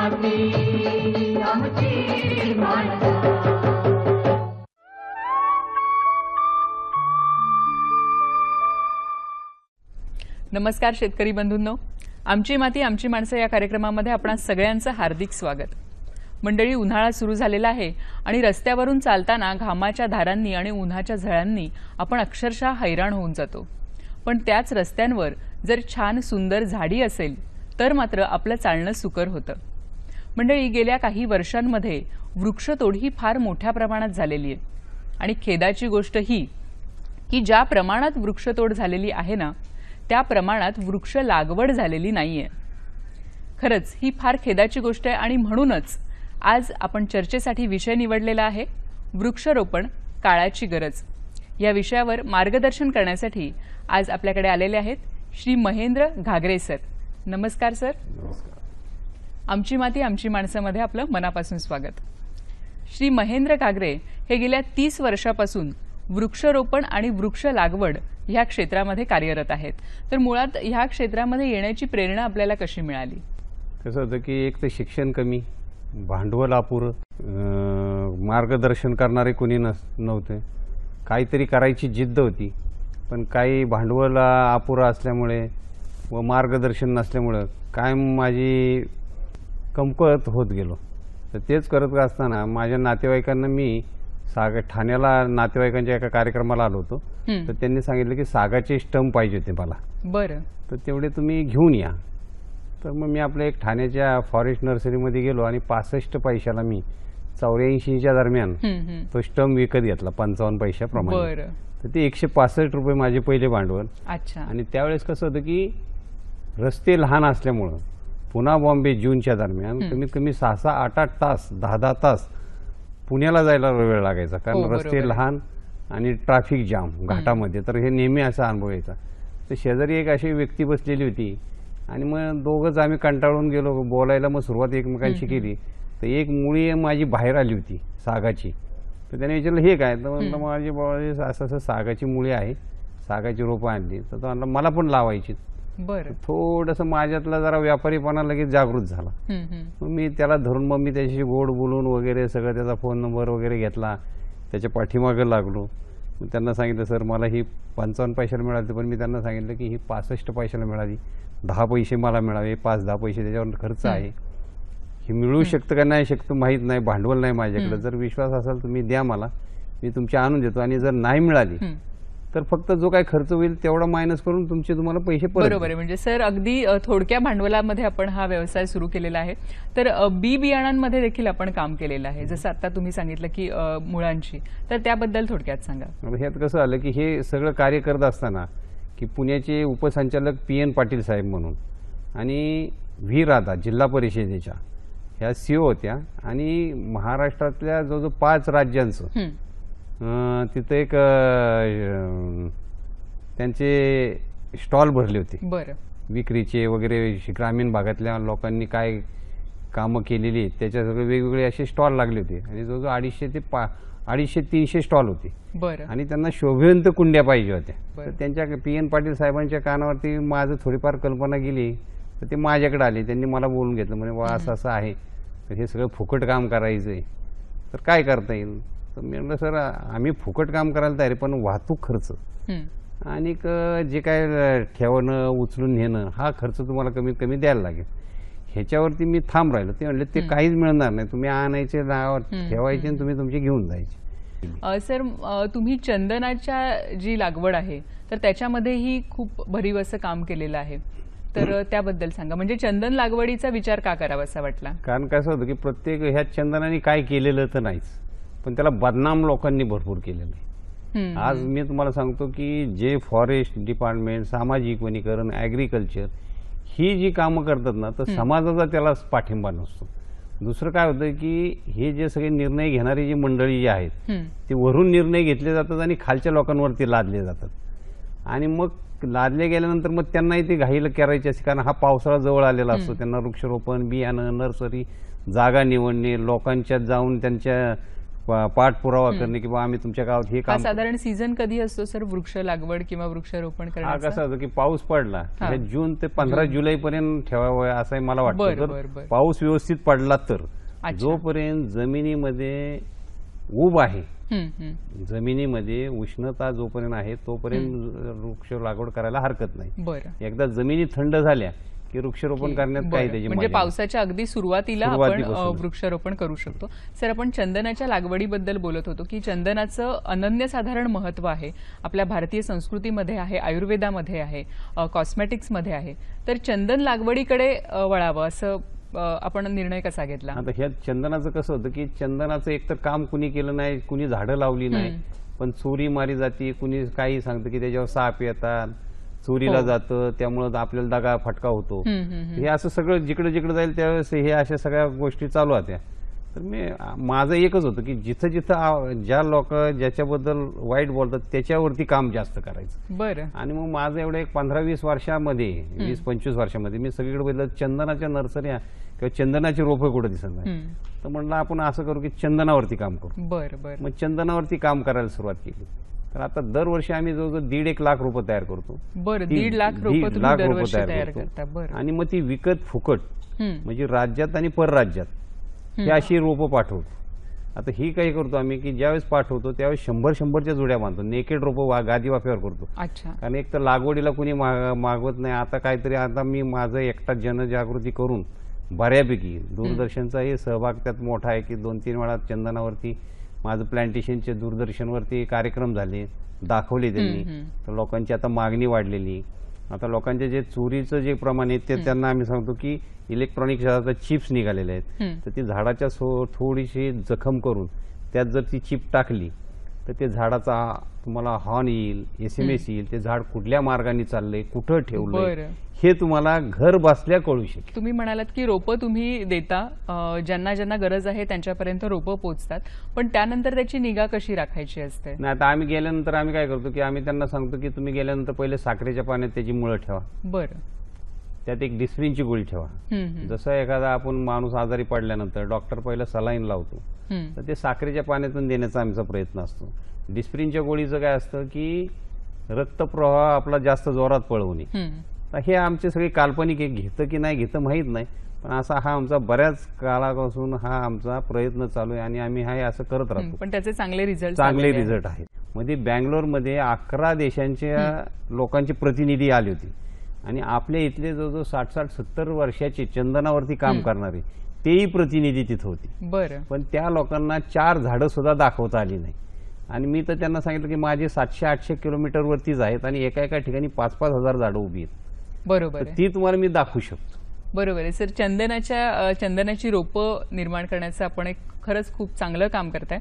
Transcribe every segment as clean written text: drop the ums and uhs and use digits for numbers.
नमस्कार शेतकरी बंधूंनो, आमची माती आमची माणसं या कार्यक्रमामध्ये आपणा सगळ्यांचं हार्दिक स्वागत। मंडळी, उन्हाळा सुरू झालेला आहे आणि रस्त्यावरून चालताना घामाच्या धारांनी आणि उन्हाच्या झळांनी आपण अक्षरशः हैराण होऊन जातो। पण त्याच रस्त्यांवर जर छान सुंदर झाडी असेल तर मात्र आपलं चालणं सुकर होतं। मंडळी, गेल्या काही वर्षांमध्ये वृक्षतोड ही फार मोठ्या प्रमाणात झालेली आहे आणि खेदाची गोष्ट ही की ज्या प्रमाणात वृक्षतोड झालेली आहे ना, त्या प्रमाणात वृक्ष लागवड झालेली नाहीये। खरंच ही फार खेदाची गोष्ट आहे आणि म्हणूनच आज आपण चर्चेसाठी विषय निवडलेला आहे वृक्षारोपण काळाची गरज। या विषयावर मार्गदर्शन करण्यासाठी आज आपल्याकडे आलेले आहेत श्री महेंद्र घागरे सर। नमस्कार सर। आमची माती आमची माणसामध्ये आपलं मनापासून स्वागत। श्री महेंद्र घागरे हे गेल्या 30 वर्षापासून वृक्षारोपण आणि वृक्ष लागवड ह्या क्षेत्रामध्ये कार्यरत आहेत। तर मुळात ह्या क्षेत्रामध्ये येण्याची प्रेरणा आपल्याला कशी मिळाली? कसं होतं की एक तर शिक्षण कमी, भांडवल अपुरं, मार्गदर्शन करणारे कोणी नव्हते। काहीतरी करायची जिद्द होती, पण काही भांडवल अपुरं असल्यामुळे व मार्गदर्शन नसल्यामुळे काय माझी कमकुवत होत गेलो। तर तेच करत असताना माझ्या नातेवाईकांना मी ठाण्याला नातेवाईकांच्या एका कार्यक्रमाला आलो होतो, तर त्यांनी सांगितलं की सागाचे स्टंप पाहिजे होते मला। बरं, तर तेवढे तुम्ही घेऊन या। तर मग मी आपल्या एक ठाण्याच्या फॉरेस्ट नर्सरीमध्ये गेलो आणि 65 पैशाला मी 84च्या दरम्यान तो स्टंप विकत घेतला 55 पैशाप्रमाणे। तर ते 165 रुपये माझे पहिले भांडवल। अच्छा। आणि त्यावेळेस कसं होतं की रस्ते लहान असल्यामुळं पुणे बॉम्बे जूनच्या दरम्यान कमीत कमी 6-6, 8-8 तास, 10-10 तास पुण्याला जायला वेळ लागायचा, कारण रस्ते लहान आणि ट्रॅफिक जाम घाटामध्ये। तर हे नेहमी असा अनुभव यायचा। तर शेजारी एक अशी व्यक्ती बसलेली होती आणि मग दोघंच आम्ही कंटाळून गेलो बोलायला। मग सुरुवात एकमेकांशी केली, तर एक मुळी माझी बाहेर आली होती सागाची। तर त्याने विचारलं हे काय? तर म्हणलं माझी बाबा असं असं सागाची मुळी आहे, सागाची रोपं आणली। तर तो म्हणला मला पण लावायची। बरं, थोडंसं माझ्यातला जरा व्यापारीपणा लगेच जागृत झाला। मग मी त्याला धरून मग मी त्याच्याशी गोड बोलून वगैरे सगळं त्याचा फोन नंबर वगैरे घेतला, त्याच्या पाठीमागे लागलो। मग त्यांना सांगितलं सर मला ही 55 पैशाला मिळाली, पण मी त्यांना सांगितलं की ही 65 पैशाला मिळाली, 10 पैसे मला मिळावे, 5-10 पैसे त्याच्यावर खर्च आहे। हे मिळू शकतं का नाही शकतं माहीत नाही, भांडवल नाही माझ्याकडे। जर विश्वास असेल तुम्ही द्या मला, मी तुमची आणून देतो, आणि जर नाही मिळाली तर फक्त जो काही खर्च होईल तेवढा मायनस करून तुमचे तुम्हाला पैसे परत। बरोबर आहे। म्हणजे सर अगदी थोडक्या भांडवलामध्ये आपण हा व्यवसाय सुरू केलेला आहे। तर बी बियाणांमध्ये देखील आपण काम केलेलं आहे, जसं आता तुम्ही सांगितलं की मुळांची, तर त्याबद्दल थोडक्यात सांगा। ह्यात कसं आलं की हे सगळं कार्य करत असताना की पुण्याचे उपसंचालक PN पाटील साहेब म्हणून आणि व्ही राधा जिल्हा परिषदेच्या ह्या CO होत्या, आणि महाराष्ट्रातल्या जवळजवळ 5 राज्यांचं तिथं एक त्यांचे स्टॉल भरले होते। बरं, विक्रीचे वगैरे, ग्रामीण भागातल्या लोकांनी काय कामं केलेली आहेत त्याच्या सगळे वेगवेगळे असे स्टॉल लागले होते, आणि जवळजवळ 250 ते 250-300 स्टॉल होते। बरं, आणि त्यांना शोभेवंत कुंड्या पाहिजे होत्या। तर त्यांच्या PN पाटील साहेबांच्या कानावरती माझं थोडीफार कल्पना गेली, तर ते माझ्याकडे आले, त्यांनी मला बोलून घेतलं, म्हणे वा असं असं आहे, तर हे सगळं फुकट काम करायचं आहे, तर काय करता येईल? तर मी म्हटलं सर आम्ही फुकट काम करायला तयार, पण वाहतूक खर्च आणि जे काय ठेवणं उचलून नेणं हा खर्च तुम्हाला कमीत कमी द्यायला लागेल। ह्याच्यावरती मी थांब राहिलो। ते म्हणले ते काहीच मिळणार नाही, तुम्ही आणायचे ठेवायचे आणि तुम्ही तुमचे घेऊन जायचे। सर तुम्ही चंदनाच्या जी लागवड आहे तर त्याच्यामध्येही खूप भरीव असं काम केलेलं आहे, तर त्याबद्दल सांगा। म्हणजे चंदन लागवडीचा विचार का करावा असा वाटला? कारण कसं होतं की प्रत्येक ह्या चंदनाने काय केलेलं तर नाहीच, पण त्याला बदनाम लोकांनी भरपूर केलेलं आहे। आज मी तुम्हाला सांगतो की जे फॉरेस्ट डिपार्टमेंट, सामाजिक वनीकरण, ॲग्रिकल्चर ही जी कामं करतात ना, तर समाजाचा त्याला पाठिंबा नसतो। दुसरं काय होतं की हे जे सगळे निर्णय घेणारी जी मंडळी जी आहेत ते वरून निर्णय घेतले जातात आणि खालच्या लोकांवरती लादले जातात, आणि मग लादले गेल्यानंतर मग त्यांनाही ते घाईला करायचे असते, कारण हा पावसाळा जवळ आलेला असतो। त्यांना वृक्षारोपण, बियाणं, नर्सरी, जागा निवडणे, लोकांच्यात जाऊन त्यांच्या पाठपुरावा करणे की बा आम्ही तुमच्या गावात हे हा काम. साधारण सीझन कधी असतो सर वृक्ष लागवड किंवा वृक्षारोपण हा करण्याचा? कसं होतं की पाऊस पडला हा. हे जून ते 15 जुलै पर्यंत ठेवावं असं मला बरं, वाटतं. बरं, बरं. जर पाऊस व्यवस्थित पडला तर अच्छा. जोपर्यंत जमिनीमध्ये ऊब आहे, जमिनीमध्ये उष्णता जोपर्यंत आहे तोपर्यंत वृक्ष लागवड करायला हरकत नाही. बरं. एकदा जमिनी थंड झाल्या की वृक्षारोपण करण्यात काही बरं. त्याची म्हणजे मजा नाही. पावसाच्या अगदी सुरुवातीला आपण सुरुवातीपासून. वृक्षारोपण करू शकतो. सर, आपण चंदनाच्या लागवडीबद्दल बोलत होतो की चंदनाचं अनन्यसाधारण महत्व आहे, आपल्या भारतीय संस्कृतीमध्ये आहे, आयुर्वेदामध्ये आहे, कॉस्मेटिक्समध्ये आहे. तर चंदन लागवडीकडे वळावं असं आपण निर्णय कसा घेतला? आता ह्या चंदनाचं कसं होतं की चंदनाचं एकतर काम कुणी केलं नाही, कुणी झाडं लावली नाही, पण चोरी मारी जाती. कुणी काही सांगतं की त्याच्यावर साप येतात, चोरीला जातं, त्यामुळं आपल्याला दगा फटका होतो. हे असं सगळं जिकडे जिकडे जाईल त्यावेळेस हे अशा सगळ्या गोष्टी चालू होत्या. तर माझं एकच होतं की जिथं जिथं ज्या लोक ज्याच्याबद्दल वाईट बोलतात त्याच्यावरती काम जास्त करायचं. बरं. आणि मग माझं एवढं एक 15-20 वर्षामध्ये 20-25 वर्षामध्ये मी सगळीकडे बघितलं चंदनाच्या नर्सऱ्या किंवा चंदनाची रोपं कुठं दिसत नाही. तर म्हणलं आपण असं करू की चंदनावरती काम करू. बरं बरं. मग चंदनावरती काम करायला सुरुवात केली. तर आता दरवर्षी आम्ही जवळजवळ 1.5 लाख रोपं तयार करतो. बरं, 1.5 लाख रोपं 1.5 तुम्ही लाख दरवर्षी रोपं तयार करतो. करता. बरं. आणि मग ती विकत फुकट म्हणजे राज्यात आणि परराज्यात ही अशी रोपं पाठवतो. आता ही काही करतो आम्ही की ज्यावेळेस पाठवतो त्यावेळेस 100-100च्या जोड्या बांधतो. नेकेड रोपं गादी वाफ्यावर करतो. अच्छा. कारण एक तर लागवडीला कुणी मागवत नाही. आता काहीतरी आता मी माझं एकटा जनजागृती करून बऱ्यापैकी दूरदर्शनचाही सहभाग त्यात मोठा आहे की 2-3 वेळा चंदनावरती माझं प्लांटेशनचे दूरदर्शनवरती कार्यक्रम झाले, दाखवले त्यांनी. तर लोकांची आता मागणी वाढलेली. आता लोकांचे जे चोरीचं जे प्रमाण आहे ते त्यांना आम्ही सांगतो की इलेक्ट्रॉनिक चिप्स निघालेले आहेत, तर ती झाडाच्या थोडीशी जखम करून त्यात जर ती चिप टाकली तर ते झाडाचा तुम्हाला हॉर्न येईल, SMS येईल, ते झाड कुठल्या मार्गाने चाललंय, कुठं ठेवलंय हे तुम्हाला घर बसल्या कळू शकेल. तुम्ही म्हणालात की रोपं तुम्ही देता, ज्यांना ज्यांना गरज आहे त्यांच्यापर्यंत रोपं पोहोचतात, पण त्यानंतर त्याची निगा कशी राखायची असते? नाही, आता आम्ही गेल्यानंतर आम्ही काय करतो की आम्ही त्यांना सांगतो की तुम्ही गेल्यानंतर पहिले साखरेच्या पाण्यात त्याची मुळं ठेवा. बरं. त्यात एक डिस्प्रिनची गोळी ठेवा. जसं एखादा आपण माणूस आजारी पडल्यानंतर डॉक्टर पहिलं सलाईन लावतो, तर ते साखरेच्या पाण्यातून देण्याचा आमचा प्रयत्न असतो. डिस्प्रिनच्या गोळीचं काय असतं की रक्तप्रवाह आपला जास्त जोरात पळवणे. हे आमचे सगळे काल्पनिक आहे, घेतं की नाही घेतं माहीत नाही, पण असा हा आमचा बऱ्याच काळापासून हा आमचा प्रयत्न चालू आहे आणि आम्ही हे असं करत राहतो. पण त्याचे चांगले रिझल्ट आहेत. मध्ये बँगलोरमध्ये 11 देशांच्या लोकांचे प्रतिनिधी आले होते आणि आपल्या इथले जवळजवळ 60-70 वर्षाचे चंदनावरती काम करणारे तेही प्रतिनिधी तिथं होते. बरं. पण त्या लोकांना 4 झाडं सुद्धा दाखवता आली नाही. आणि मी तर त्यांना सांगितलं की माझे 700-800 किलोमीटरवरतीच आहेत आणि एका एका ठिकाणी 5-5 हजार झाडं उभी आहेत. बरोबर. ती तुम्हाला मी दाखवू शकतो. बरोबर आहे सर. चंदनाची रोपं निर्माण करण्याचं आपण एक खरंच खूप चांगलं काम करताय.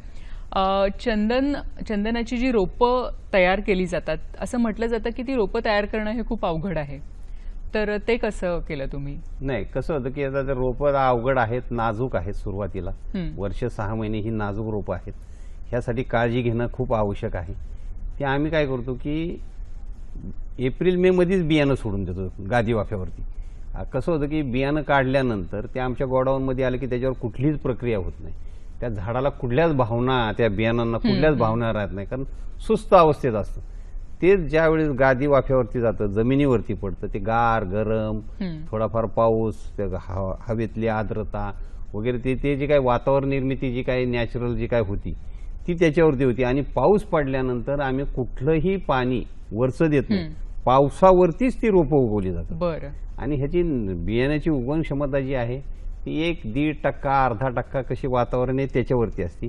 चंदनाची जी रोपं तयार केली जातात, असं म्हटलं जातं की ती रोपं तयार करणं हे खूप अवघड आहे. तर ते कसं केलं तुम्ही? नाही, कसं होतं की आता रोपं अवघड आहेत, नाजूक आहेत. सुरुवातीला वर्ष 6 महिने ही नाजूक रोपं आहेत. ह्यासाठी काळजी घेणं खूप आवश्यक आहे. ते आम्ही काय करतो की एप्रिल-मे मध्येच बियाणं सोडून देतो गादी वाफ्यावरती. कसं होतं की बियाणं काढल्यानंतर ते आमच्या गोडाऊनमध्ये आलं की त्याच्यावर कुठलीच प्रक्रिया होत नाही. त्या झाडाला कुठल्याच भावना, त्या बियाणांना कुठल्याच भावना राहत नाही, कारण सुस्त अवस्थेत असतं. तेच ज्यावेळेस गादी वाफ्यावरती जातं, जमिनीवरती पडतं, ते गार, गरम, थोडाफार पाऊस, हवेतली आर्द्रता वगैरे ते जे काही वातावरण निर्मिती जी काही नॅचरल जी काय होती ती त्याच्यावरती होती. आणि पाऊस पडल्यानंतर आम्ही कुठलंही पाणी वरचं देत नाही, पावसावरतीच ती रोपं उगवली जातात. बरं. आणि ह्याची बियाण्याची उगवण क्षमता जी आहे ती 1-1.5%, अर्धा टक्का कशी वातावरण आहे त्याच्यावरती असते.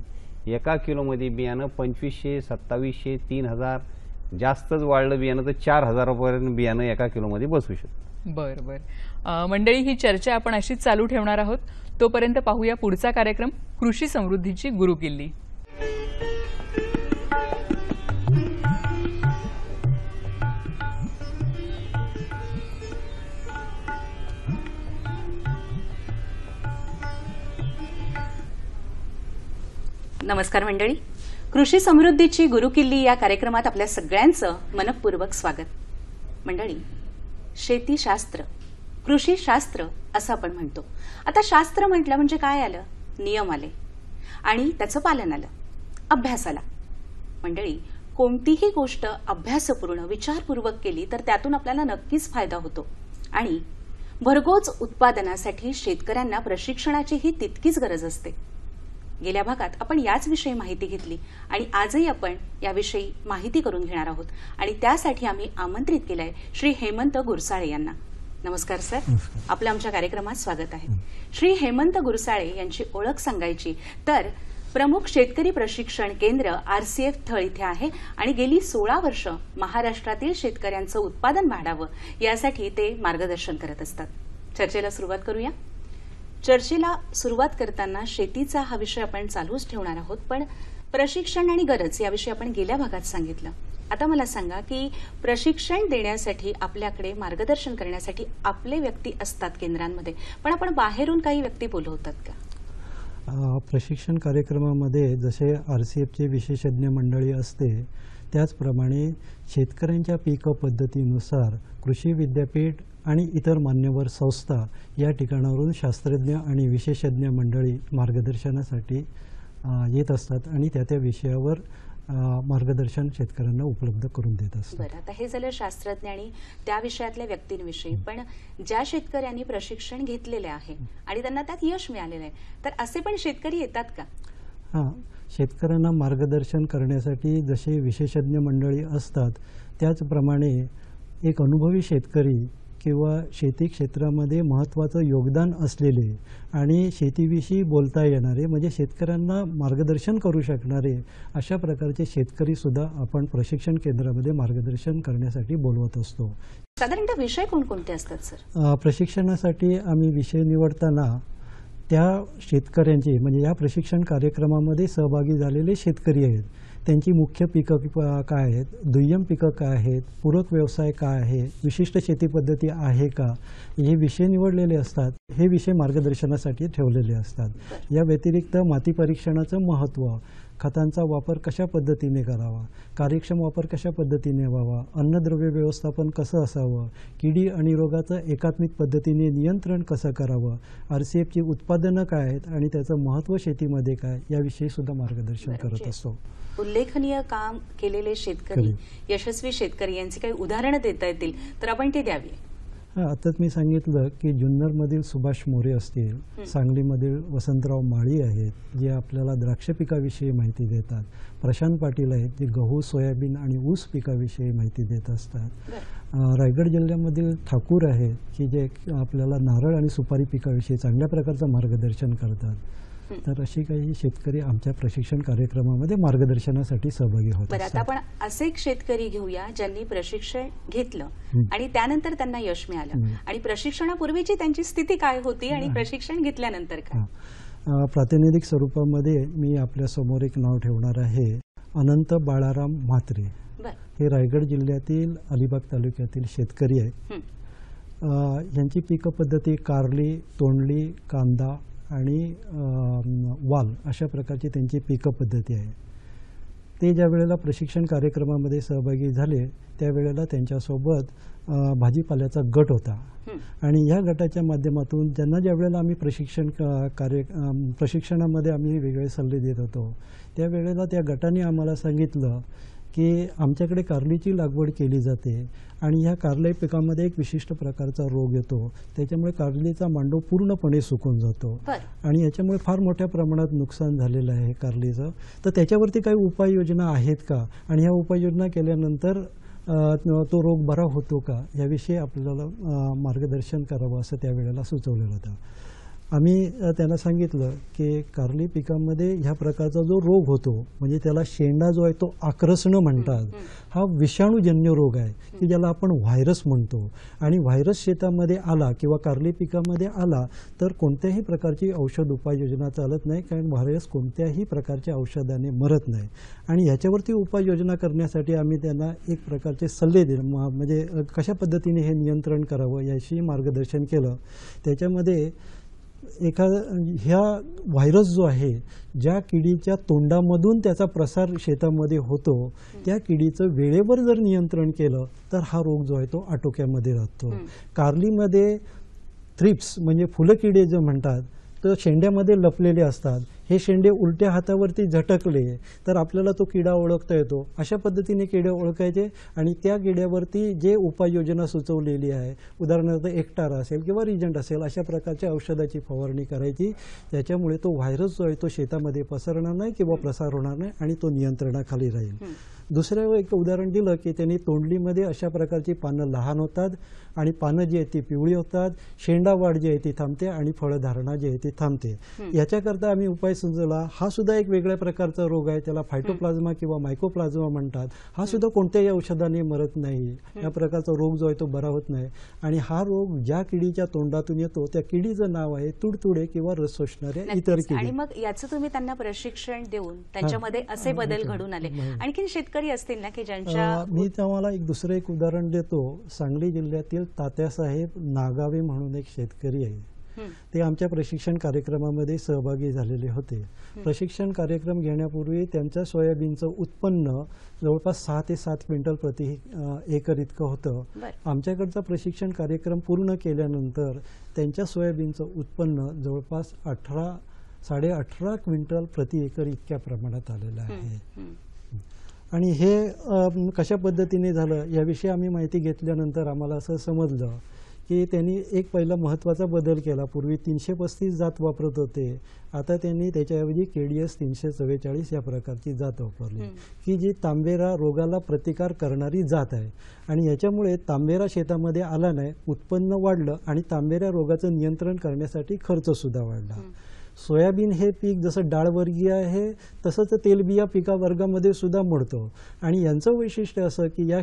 1 किलोमध्ये बियाणं 2500, 2700, 3000, जास्तच वाढलं बियाणं तर 4000 पर्यंत बियाणं 1 किलोमध्ये बसू शकतं. बरं बरं. मंडळी, ही चर्चा आपण अशीच चालू ठेवणार आहोत. तोपर्यंत पाहूया पुढचा कार्यक्रम, कृषी समृद्धीची गुरुकिल्ली. नमस्कार मंडळी, कृषी समृद्धीची गुरुकिल्ली या कार्यक्रमात आपल्या सगळ्यांचं मनपूर्वक स्वागत. मंडळी, शेतीशास्त्र, कृषीशास्त्र असं आपण म्हणतो. आता शास्त्र म्हटलं म्हणजे काय आलं? नियम आले आणि त्याचं पालन आलं. अभ्यासाला. मंडळी, कोणतीही गोष्ट अभ्यासपूर्ण विचारपूर्वक केली तर त्यातून आपल्याला नक्कीच फायदा होतो. आणि भरघोस उत्पादनासाठी शेतकऱ्यांना प्रशिक्षणाचीही तितकीच गरज असते. गेल्या भागात आपण याच विषयी माहिती घेतली आणि आजही आपण याविषयी माहिती करून घेणार आहोत. आणि त्यासाठी आम्ही आमंत्रित केलंय श्री हेमंत गुरसाळे यांना. नमस्कार सर, आपलं आमच्या कार्यक्रमात स्वागत आहे. श्री हेमंत गुरसाळे यांची ओळख सांगायची तर प्रमुख शेतकरी प्रशिक्षण केंद्र RCF थळ इथे आहे आणि गेली 16 वर्ष महाराष्ट्रातील शेतकऱ्यांचं उत्पादन वाढावं यासाठी ते मार्गदर्शन करत असतात. चर्चेला सुरुवात करूया. चर्चेला सुरुवात करताना शेतीचा हा विषय आपण चालूच ठेवणार आहोत, पण प्रशिक्षण आणि गरज याविषयी आपण गेल्या भागात सांगितलं. आता मला सांगा की प्रशिक्षण देण्यासाठी आपल्याकडे मार्गदर्शन करण्यासाठी आपले व्यक्ती असतात केंद्रांमध्ये, पण आपण बाहेरून काही व्यक्ती बोलवतात का? प्रशिक्षण कार्यक्रमामध्ये जसे RCFचे विशेषज्ञ मंडळी असते त्याचप्रमाणे शेतकऱ्यांच्या पीक पद्धतीनुसार कृषी विद्यापीठ आणि इतर मान्यवर संस्था या ठिकाणावरून शास्त्रज्ञ आणि विशेषज्ञ मंडळी मार्गदर्शनासाठी येत असतात आणि त्या विषयावर मार्गदर्शन शेतकऱ्यांना उपलब्ध करून देत असतात. बरं, आता हे झालं शास्त्रज्ञ आणि त्या विषयातल्या व्यक्तींविषयी. पण ज्या शेतकऱ्यांनी प्रशिक्षण घेतलेले आहे आणि त्यांना त्यात यश मिळालेलं आहे, तर असे पण शेतकरी येतात का? हां, शेतकऱ्यांना मार्गदर्शन करण्यासाठी जसे विशेषज्ञ मंडळी असतात त्याचप्रमाणे एक अनुभवी शेतकरी किंवा शेती क्षेत्रामध्ये महत्त्वाचं योगदान असलेले आणि शेतीविषयी बोलता येणारे म्हणजे शेतकऱ्यांना मार्गदर्शन करू शकणारे अशा प्रकारचे शेतकरी सुद्धा आपण प्रशिक्षण केंद्रामध्ये मार्गदर्शन करण्यासाठी बोलवत असतो. साधारणतः विषय कोणकोणते असतात सर? प्रशिक्षणासाठी आम्ही विषय निवडताना त्या शेतकऱ्यांचे म्हणजे या प्रशिक्षण कार्यक्रमामध्ये सहभागी झालेले शेतकरी आहेत त्यांची मुख्य पिकं काय आहेत, दुय्यम पिकं काय आहेत, पूरक व्यवसाय काय आहे, विशिष्ट शेती पद्धती आहे का, हे विषय निवडलेले असतात. हे विषय मार्गदर्शनासाठी ठेवलेले असतात. या व्यतिरिक्त माती परीक्षणाचं महत्त्व, खतांचा वापर कशा पद्धतीने करावा, कार्यक्षम वापर कशा पद्धतीने व्हावा, अन्नद्रव्य व्यवस्थापन कसं असावं, किडी आणि रोगाचं एकात्मिक पद्धतीने नियंत्रण कसं करावं, RCFची उत्पादनं काय आहेत आणि त्याचं महत्त्व शेतीमध्ये काय याविषयी सुद्धा मार्गदर्शन करत असतो. उल्लेखनीय काम केलेले शेतकरी, यशस्वी शेतकरी यांची काही उदाहरणं देता येतील तर आपण ती द्यावी. आताच मी सांगितलं की जुन्नरमधील सुभाष मोरे असतील, सांगलीमधील वसंतराव माळी आहेत जे आपल्याला द्राक्ष पिकाविषयी माहिती देतात, प्रशांत पाटील आहेत जे गहू, सोयाबीन आणि ऊस पिकाविषयी माहिती देत असतात, रायगड जिल्ह्यामधील ठाकूर आहेत की जे आपल्याला नारळ आणि सुपारी पिकाविषयी चांगल्या प्रकारचं मार्गदर्शन करतात. तर अशी काही शेतकरी आमच्या प्रशिक्षण कार्यक्रमामध्ये मार्गदर्शनासाठी सहभागी होतात. बरं, आता आपण असे एक शेतकरी घेऊया ज्यांनी प्रशिक्षण घेतलं आणि त्यानंतर त्यांना यश मिळालं आणि प्रशिक्षणापूर्वीची त्यांची स्थिती काय होती आणि प्रशिक्षण घेतल्यानंतर काय? प्रातिनिधिक स्वरूपामध्ये मी आपल्या समोर एक नाव ठेवणार आहे, अनंत बाळाराम म्हात्रे. हे रायगड जिल्ह्यातील अलिबाग तालुक्यातील शेतकरी आहेत. यांची पीक पद्धती कारली, तोंडली, कांदा आणि वाल अशा प्रकारची त्यांची पीक पद्धती आहे. ते ज्या वेळेला प्रशिक्षण कार्यक्रमामध्ये सहभागी झाले त्यावेळेला त्यांच्यासोबत भाजीपाल्याचा गट होता आणि या गटाच्या माध्यमातून ज्यांना ज्या वेळेला आम्ही प्रशिक्षणामध्ये आम्ही वेगवेगळे सल्ले देत होतो त्यावेळेला त्या गटाने आम्हाला सांगितलं की आमच्याकडे कारलीची लागवड केली जाते आणि ह्या कारली पिकामध्ये एक विशिष्ट प्रकारचा रोग येतो, त्याच्यामुळे कारलीचा मांडव पूर्णपणे सुकून जातो आणि याच्यामुळे फार मोठ्या प्रमाणात नुकसान झालेलं आहे कारलीचं. तर त्याच्यावरती काही उपाययोजना आहेत का आणि ह्या उपाययोजना केल्यानंतर तो रोग बरा होतो का याविषयी आपल्याला मार्गदर्शन करावं असं त्यावेळेला सुचवलेलं होतं. आम्ही त्यांना सांगितलं की कारली पिकामध्ये ह्या प्रकारचा जो रोग होतो म्हणजे त्याला शेंडा जो आहे तो आक्रसणं म्हणतात, हा विषाणूजन्य रोग आहे की ज्याला आपण व्हायरस म्हणतो आणि व्हायरस शेतामध्ये आला किंवा कारली पिकामध्ये आला तर कोणत्याही प्रकारची औषध उपाययोजना चालत नाही, कारण व्हायरस कोणत्याही प्रकारच्या औषधाने मरत नाही आणि ह्याच्यावरती उपाययोजना करण्यासाठी आम्ही त्यांना एक प्रकारचे सल्ले दिले, म्हणजे कशा पद्धतीने हे नियंत्रण करावं याशी मार्गदर्शन केलं. त्याच्यामध्ये ह्या व्हायरस जो आहे ज्या किडीच्या तोंडामधून त्याचा प्रसार शेतामध्ये होतो त्या किडीचं वेळेवर जर नियंत्रण केलं तर हा रोग जो आहे तो आटोक्यामध्ये राहतो. कारलीमध्ये थ्रिप्स म्हणजे फुलकिडे जे म्हणतात तर शेंड्यामध्ये लपलेले असतात, हे शेंडे उलट्या हातावरती झटकले तर आपल्याला तो किडा ओळखता येतो. अशा पद्धतीने किडे ओळखायचे आणि त्या किड्यावरती जे उपाययोजना सुचवलेली आहे, उदाहरणार्थ एकटारा असेल किंवा रिजंट असेल, अशा प्रकारच्या औषधाची फवारणी करायची. त्याच्यामुळे तो व्हायरस जो आहे तो शेतामध्ये पसरणार नाही किंवा प्रसार होणार नाही आणि तो नियंत्रणाखाली राहील. दुसरं एक उदाहरण दिलं की त्यांनी तोंडलीमध्ये अशा प्रकारची पानं लहान होतात आणि पानं जी आहेत ती पिवळी होतात, शेंडा वाढ जी आहे ती थांबते आणि फळधारणा जी आहे ती थांबते. याच्याकरता आम्ही उपाय सुचवला. हा सुद्धा एक वेगळ्या प्रकारचा रोग आहे, त्याला फायटोप्लाझ्मा किंवा मायकोप्लाझ्मा म्हणतात. हा सुद्धा कोणत्याही औषधाने मरत नाही. या प्रकारचा रोग जो आहे तो बरा होत नाही. आणि हा रोग ज्या किडीच्या तोंडातून येतो त्या किडीचं नाव आहे तुडतुडे किंवा रस शोषणाऱ्या इतर किडी. आणि मग याचं तुम्ही त्यांना प्रशिक्षण देऊन त्यांच्यामध्ये असे बदल घडून आले. आणखी शेतकरी असतील ना की ज्यांच्या मी तुम्हाला दुसरं एक उदाहरण देतो. सांगली जिल्ह्यातील तात्यासाहेब नागावे म्हणून एक शेतकरी आहे. ते आमच्या प्रशिक्षण कार्यक्रमामध्ये सहभागी झालेले होते. प्रशिक्षण कार्यक्रम घेण्यापूर्वी त्यांच्या सोयाबीनचं उत्पन्न जवळपास 6 ते 7 क्विंटल प्रति एकर इतकं होतं. आमच्याकडचा प्रशिक्षण कार्यक्रम पूर्ण केल्यानंतर त्यांच्या सोयाबीनचं उत्पन्न जवळपास 18 क्विंटल प्रति एकर इतक्या प्रमाणात आलेलं आहे. आणि हे कशा पद्धतीने झालं याविषयी आम्ही माहिती घेतल्यानंतर आम्हाला असं समजलं की त्यांनी एक पहिला महत्त्वाचा बदल केला. पूर्वी 335 जात वापरत होते, आता त्यांनी त्याच्याऐवजी KDS 344 या प्रकारची जात वापरली की जी तांबेरा रोगाला प्रतिकार करणारी जात आहे. आणि याच्यामुळे तांबेरा शेतामध्ये आला नाही, उत्पन्न वाढलं आणि तांबेरा रोगाचं नियंत्रण करण्यासाठी खर्च सुद्धा वाढला. सोयाबीन हे पीक जसं डाळवर्गीय आहे तसंच तेलबिया पिका वर्गामध्ये सुद्धा मोडतो. आणि यांचं वैशिष्ट्य असं की या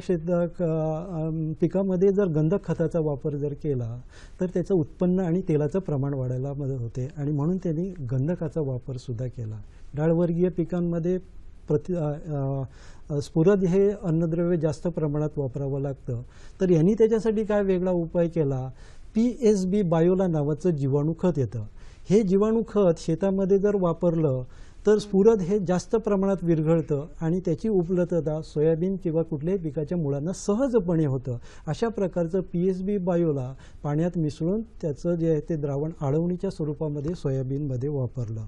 पिकामध्ये जर गंधक खताचा वापर जर केला तर त्याचं उत्पन्न आणि तेलाचं प्रमाण वाढायला मदत होते. आणि म्हणून त्यांनी गंधकाचा वापर सुद्धा केला. डाळवर्गीय पिकांमध्ये स्फुरद हे अन्नद्रव्य जास्त प्रमाणात वापरावं लागतं. तर यांनी त्याच्यासाठी काय वेगळा उपाय केला, PSB बायोला नावाचं जीवाणू खत येतं. हे जीवाणू खत शेतामध्ये जर वापरलं तर स्फुरद हे जास्त प्रमाणात विरघळतं आणि त्याची उपलब्धता सोयाबीन किंवा कुठल्याही पिकाच्या मुळांना सहजपणे होतं. अशा प्रकारचं PSB बायोला पाण्यात मिसळून त्याचं जे आहे ते द्रावण आळवणीच्या स्वरूपामध्ये सोयाबीनमध्ये वापरलं.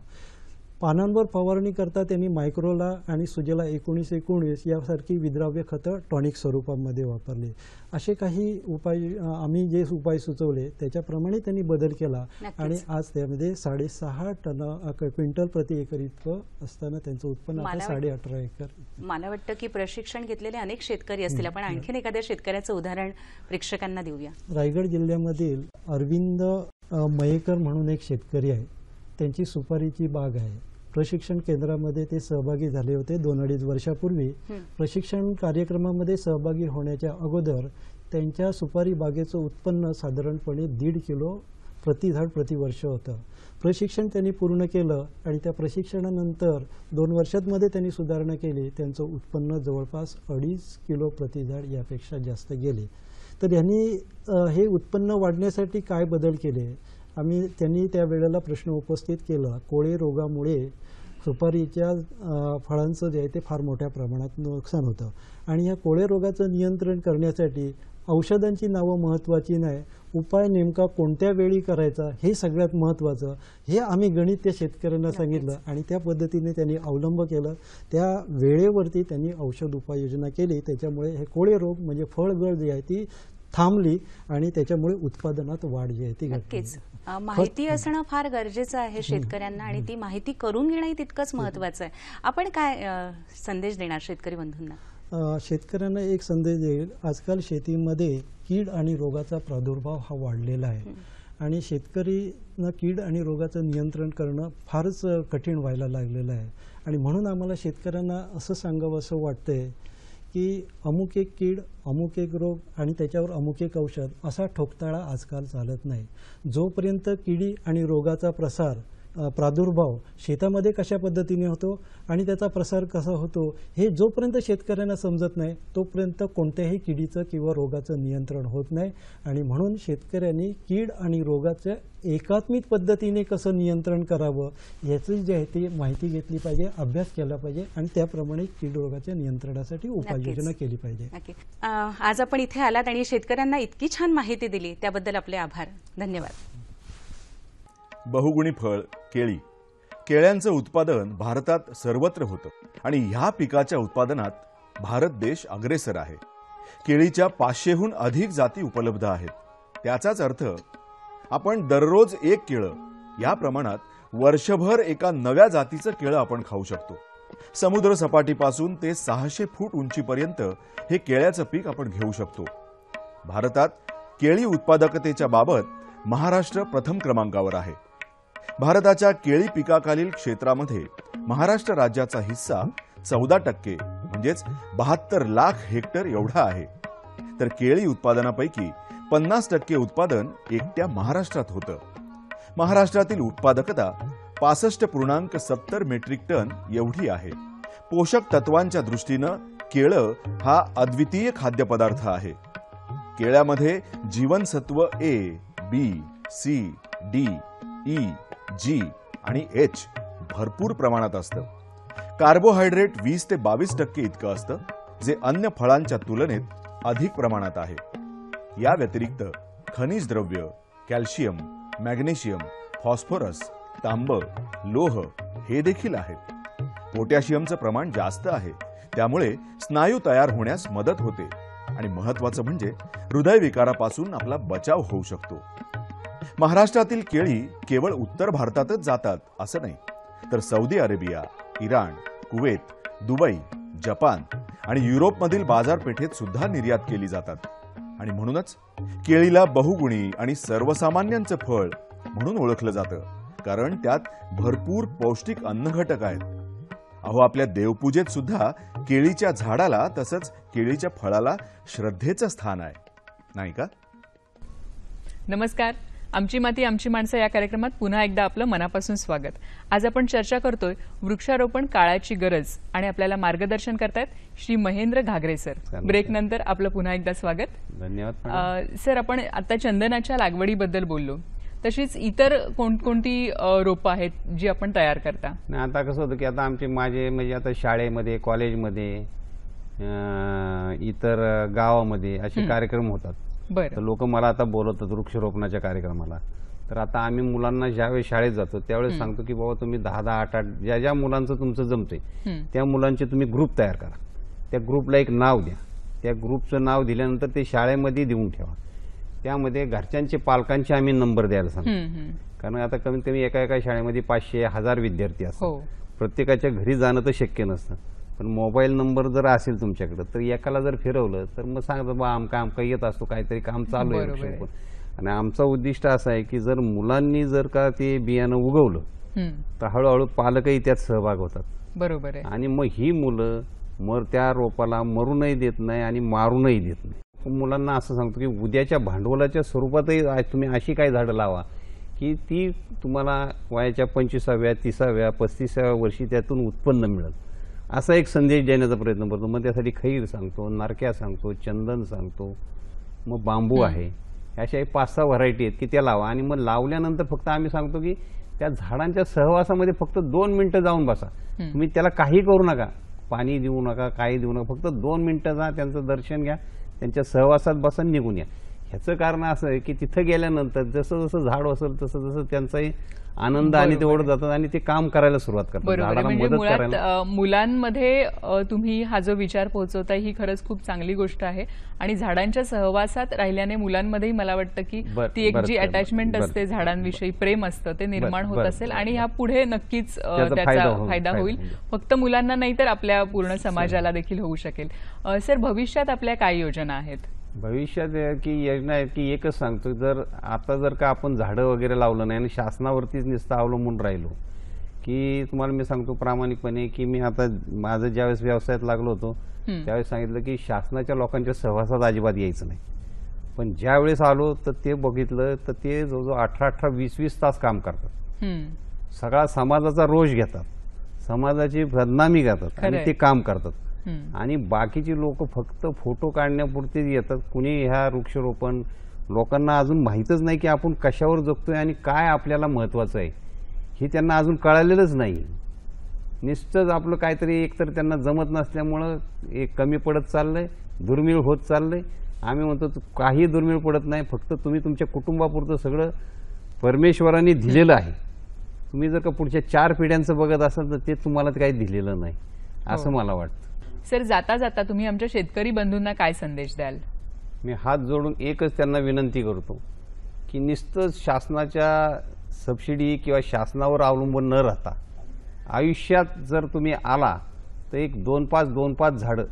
पानांवर फवारणी करता त्यांनी मायक्रोला आणि सुजेला 1919 यासारखी विद्राव्य खतं टॉनिक स्वरूपामध्ये वापरली. असे काही उपाय आम्ही जे उपाय सुचवले त्याच्याप्रमाणे त्यांनी बदल केला आणि आज त्यामध्ये 6.5 क्विंटल प्रति एकर इतकं असताना त्यांचं उत्पन्न आता 18.5 एकर. मला वाटतं की प्रशिक्षण घेतलेले अनेक शेतकरी असतील. आपण आणखीन एखाद्या शेतकऱ्याचं उदाहरण प्रेक्षकांना देऊया. रायगड जिल्ह्यामधील अरविंद मयेकर म्हणून एक शेतकरी आहे. त्यांची सुपारीची बाग आहे. प्रशिक्षण केंद्रामध्ये ते सहभागी झाले होते 2-2.5 वर्षापूर्वी. प्रशिक्षण कार्यक्रमामध्ये सहभागी होण्याच्या अगोदर त्यांच्या सुपारी बागेचं उत्पन्न साधारणपणे 1.5 किलो प्रति झाड प्रतिवर्ष होतं. प्रशिक्षण त्यांनी पूर्ण केलं आणि त्या प्रशिक्षणानंतर 2 वर्षांमध्ये त्यांनी सुधारणा केली. त्यांचं उत्पन्न जवळपास 2.5 किलो प्रति झाड यापेक्षा जास्त गेले. तर यांनी हे उत्पन्न वाढण्यासाठी काय बदल केले त्यांनी त्या वेळेला प्रश्न उपस्थित केला. कोळे रोगामुळे सुपारीच्या फळांचं जे आहे ते फार मोठ्या प्रमाणात नुकसान होतं आणि या कोळे रोगाचं नियंत्रण करण्यासाठी औषधांची नावं महत्त्वाची नाही, उपाय नेमका कोणत्या वेळी करायचा हे सगळ्यात महत्त्वाचं. हे आम्ही गणित त्या शेतकऱ्यांना सांगितलं आणि त्या पद्धतीने त्यांनी अवलंब केलं. त्या वेळेवरती त्यांनी औषध उपाययोजना केली. त्याच्यामुळे हे कोळे रोग म्हणजे फळगळ जी आहे ती थांबली आणि त्याच्यामुळे उत्पादनात वाढ जी आहे ती घटली. माहिती असणं फार गरजेचं आहे शेतकऱ्यांना आणि ती माहिती करून घेणंही तितकंच महत्त्वाचं आहे. आपण काय संदेश देणार शेतकरी बंधूंना? शेतकऱ्यांना एक संदेश देईल. आजकाल शेतीमध्ये कीड आणि रोगाचा प्रादुर्भाव हा वाढलेला आहे आणि शेतकरीनं कीड आणि रोगाचं नियंत्रण करणं फारच कठीण व्हायला लागलेलं आहे. आणि म्हणून आम्हाला शेतकऱ्यांना असं सांगावं असं वाटतंय की अमुक एक कीड, अमुक एक रोग आणि त्याच्यावर अमुक एक औषध असा ठोकताळा आजकाल चालत नाही. जोपर्यंत किडी आणि रोगाचा प्रादुर्भाव शेतामध्ये कशा पद्धतीने होतो आणि त्याचा प्रसार कसा होतो हे जोपर्यंत शेतकऱ्यांना समजत नाही तोपर्यंत कोणत्याही किडीचं किंवा रोगाचं नियंत्रण होत नाही. आणि म्हणून शेतकऱ्यांनी कीड आणि रोगाचं एकात्मिक पद्धतीने कसं नियंत्रण करावं याची जी आहे ती माहिती घेतली पाहिजे, अभ्यास केला पाहिजे आणि त्याप्रमाणे कीड रोगाच्या नियंत्रणासाठी उपाययोजना केली पाहिजे. आज आपण इथे आलात आणि शेतकऱ्यांना इतकी छान माहिती दिली त्याबद्दल आपले आभार. धन्यवाद. बहुगुणी फळ केळी केळ्यांचं उत्पादन भारतात सर्वत्र होतं आणि ह्या पिकाच्या उत्पादनात भारत देश अग्रेसर आहे. केळीच्या 500हून अधिक जाती उपलब्ध आहेत. त्याचाच अर्थ आपण दररोज एक केळं या प्रमाणात वर्षभर एका नव्या जातीचं केळं आपण खाऊ शकतो. समुद्र सपाटीपासून ते 600 फूट उंचीपर्यंत हे केळ्याचं पीक आपण घेऊ शकतो. भारतात केळी उत्पादकतेच्या बाबत महाराष्ट्र प्रथम क्रमांकावर आहे. भारताच्या केळी पिकाखालील क्षेत्रामध्ये महाराष्ट्र राज्याचा हिस्सा 14% म्हणजेच 72 लाख हेक्टर एवढा आहे. तर केळी उत्पादनापैकी 50% उत्पादन एकट्या महाराष्ट्रात होतं. महाराष्ट्रातील उत्पादकता 65.70 मेट्रिक टन एवढी आहे. पोषक तत्वांच्या दृष्टीनं केळं हा अद्वितीय खाद्यपदार्थ आहे. केळ्यामध्ये जीवनसत्व ए, बी, सी, डी, ई, जी आणि एच भरपूर प्रमाणात असतं. कार्बोहायड्रेट 20 ते 22% इतकं असतं, जे अन्य फळांच्या तुलनेत अधिक प्रमाणात आहे. या व्यतिरिक्त खनिज द्रव्य, कॅल्शियम, मॅग्नेशियम, फॉस्फरस, तांब, लोह हे देखील आहेत. पोटॅशियमचं प्रमाण जास्त आहे, त्यामुळे स्नायू तयार होण्यास मदत होते आणि महत्त्वाचं म्हणजे हृदयविकारापासून आपला बचाव होऊ शकतो. महाराष्ट्रातील केळी केवळ उत्तर भारतातच जातात असं नाही, तर Saudi Arabia, Iran, Kuwait, Dubai, Japan आणि युरोपमधील बाजारपेठेत सुद्धा निर्यात केली जातात. आणि म्हणूनच केळीला बहुगुणी आणि सर्वसामान्यांचं फळ म्हणून ओळखलं जातं, कारण त्यात भरपूर पौष्टिक अन्नघटक आहेत. अहो, आपल्या देवपूजेत सुद्धा केळीच्या झाडाला तसंच केळीच्या फळाला श्रद्धेचं स्थान आहे, नाही का? नमस्कार. आमची माती आमची माणसं या कार्यक्रमात पुन्हा एकदा आपलं मनापासून स्वागत. आज आपण चर्चा करतोय वृक्षारोपण काळाची गरज आणि आपल्याला मार्गदर्शन करतायत श्री महेंद्र घागरे सर. ब्रेक नंतर आपलं पुन्हा एकदा स्वागत. धन्यवाद. सर, आपण आता चंदनाच्या लागवडीबद्दल बोललो, तशीच इतर कोणकोणती रोपं आहेत जी आपण तयार करता? नाही, आता कसं होतं की आता माझे म्हणजे आता शाळेमध्ये, कॉलेजमध्ये, इतर गावामध्ये असे कार्यक्रम होतात. तर लोक मला आता बोलवतात वृक्षारोपणाच्या कार्यक्रमाला. तर आता आम्ही मुलांना ज्यावेळेस शाळेत जातो त्यावेळेस सांगतो की बाबा तुम्ही 10-10, 8-8 ज्या ज्या मुलांचं तुमचं जमतंय त्या मुलांचे तुम्ही ग्रुप तयार करा. त्या ग्रुपला एक नाव द्या. त्या ग्रुपचं नाव दिल्यानंतर ते शाळेमध्ये देऊन ठेवा. त्यामध्ये घरच्यांचे, पालकांचे आम्ही नंबर द्यायला सांगतो. कारण आता कमीत कमी एका शाळेमध्ये 500-1000 विद्यार्थी असतात. प्रत्येकाच्या घरी जाणं तर शक्य नसतं, पण मोबाईल नंबर जर असेल तुमच्याकडे तर एकाला जर फिरवलं तर मग सांगतो बा आमका येत असतो, काहीतरी काम चालू आहे. आणि आमचा उद्दिष्ट असा आहे की जर मुलांनी जर का ते बियाणं उगवलं तर हळूहळू पालकही त्यात सहभाग होतात. बरोबर आहे. आणि मग ही मुलं त्या रोपाला मरूनही देत नाही आणि मारूनही देत नाही. मुलांना असं सांगतो की उद्याच्या भांडवलाच्या स्वरूपातही तुम्ही अशी काही झाडं लावा की ती तुम्हाला वयाच्या 25व्या, 30व्या, 35व्या वर्षी त्यातून उत्पन्न मिळेल, असा एक संदेश देण्याचा प्रयत्न करतो. मग त्यासाठी खैर सांगतो, नारक्या सांगतो, चंदन सांगतो, मग बांबू आहे, अशा 5-6 व्हरायटी आहेत की त्या लावा. आणि मग लावल्यानंतर फक्त आम्ही सांगतो की त्या झाडांच्या सहवासामध्ये फक्त 2 मिनिटं जाऊन बसा. तुम्ही त्याला काही करू नका, पाणी देऊ नका, काही देऊ नका, फक्त 2 मिनिटं जा, त्यांचं दर्शन घ्या, त्यांच्या सहवासात बसा, निघून या. ह्याचं कारण असं आहे की तिथं गेल्यानंतर जसं जसं झाड असेल तसं तसं त्यांचाही आनंद आणि ते ओढत जातात आणि ते काम करायला सुरुवात करतात, झाडाला मदत करायला. मुलांमध्ये तुम्ही हा जो विचार पोहोचवताय ही खरंच खूप चांगली गोष्ट आहे. आणि झाडांच्या सहवासात राहिल्याने मुलांमध्येही मला वाटतं की ती एक जी अटॅचमेंट असते, झाडांविषयी प्रेम असतं, ते निर्माण होत असेल आणि ह्या पुढे नक्कीच त्याचा फायदा होईल. फक्त मुलांना नाही तर आपल्या पूर्ण समाजाला देखील होऊ शकेल. सर, भविष्यात आपल्या काय योजना आहेत? भविष्यात की योजना आहेत की एकच सांगतो, जर का आपण झाडं वगैरे लावलं नाही आणि शासनावरतीच नुसतं अवलंबून राहिलो की तुम्हाला मी सांगतो प्रामाणिकपणे की मी आता माझं ज्यावेळेस व्यवसायात लागलो होतो त्यावेळेस सांगितलं की शासनाच्या लोकांच्या सहवासात अजिबात यायचं नाही. पण ज्यावेळेस आलो तर ते बघितलं तर ते जवळजवळ 18-18, 20-20 तास काम करतात. सगळा समाजाचा रोष घेतात, समाजाची बदनामी करतात आणि ते काम करतात. आणि बाकीची लोक फक्त फोटो काढण्यापुरतेच येतात. कुणी ह्या वृक्षारोपण लोकांना अजून माहीतच नाही की आपण कशावर जगतोय आणि काय आपल्याला महत्वाचं आहे हे त्यांना अजून कळालेलंच नाही. नुसतंच आपलं काहीतरी एकतर त्यांना जमत नसल्यामुळं एक कमी पडत चाललंय, दुर्मिळ होत चाललंय. आम्ही म्हणतो काही दुर्मिळ पडत नाही, फक्त तुम्ही तुमच्या कुटुंबापुरतं सगळं परमेश्वराने दिलेलं आहे, तुम्ही जर का पुढच्या 4 पिढ्यांचं बघत असाल तर ते तुम्हाला काही दिलेलं नाही असं मला वाटतं. सर, जाता जाता तुम्ही आमच्या शेतकरी बंधूंना काय संदेश द्याल? मी हात जोडून एकच त्यांना विनंती करतो की नुसतं शासनाच्या सबसिडी किंवा शासनावर अवलंबून न राहता आयुष्यात जर तुम्ही आला तर एक 2-5 झाडं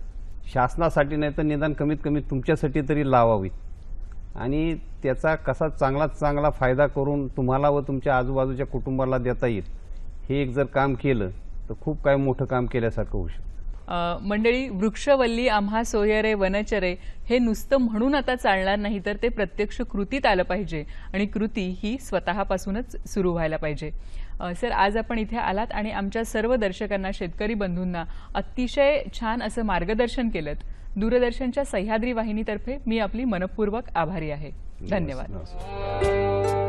शासनासाठी नाही तर निदान कमीत कमी तुमच्यासाठी तरी लावावीत आणि त्याचा कसा चांगला फायदा करून तुम्हाला व तुमच्या आजूबाजूच्या कुटुंबाला देता येईल हे एक जर काम केलं तर खूप काय मोठं काम केल्यासारखं होऊ शकतं. मंडळी, वृक्षवल्ली आम्हा सोयरे वनचरे हे नुसतं म्हणून आता चालणार नाही, तर ते प्रत्यक्ष कृतीत आलं पाहिजे आणि कृती ही स्वतःपासूनच सुरू व्हायला पाहिजे. सर, आज आपण इथे आलात आणि आमच्या सर्व दर्शकांना, शेतकरी बंधूंना अतिशय छान असं मार्गदर्शन केलं. दूरदर्शनच्या सह्याद्री वाहिनीतर्फे मी आपली मनपूर्वक आभारी आहे. धन्यवाद. नमस्कार.